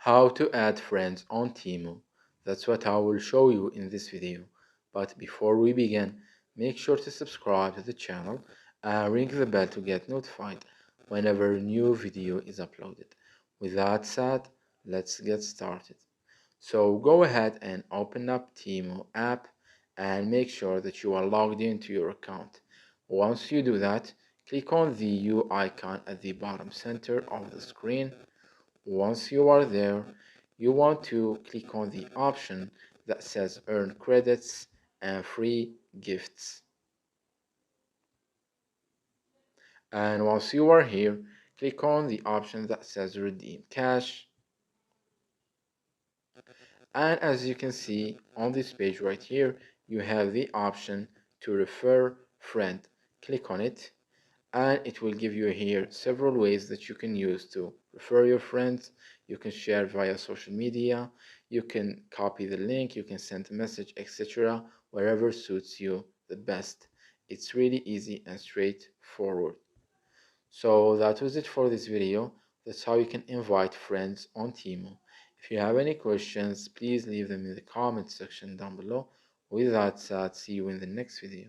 How to add friends on Temu. That's what I will show you in this video. But before we begin, make sure to subscribe to the channel and ring the bell to get notified whenever a new video is uploaded. With that said, let's get started. So go ahead and open up Temu app and make sure that you are logged into your account. Once you do that, click on the U icon at the bottom center of the screen. Once you are there, you want to click on the option that says earn credits and free gifts. And once you are here, click on the option that says redeem cash. And as you can see on this page right here, you have the option to refer friend. Click on it and it will give you here several ways that you can use to refer your friends. You can share via social media, you can copy the link, you can send a message, etc. Wherever suits you the best. It's really easy and straightforward. So that was it for this video. That's how you can invite friends on Temu. If you have any questions, please leave them in the comment section down below. With that said, see you in the next video.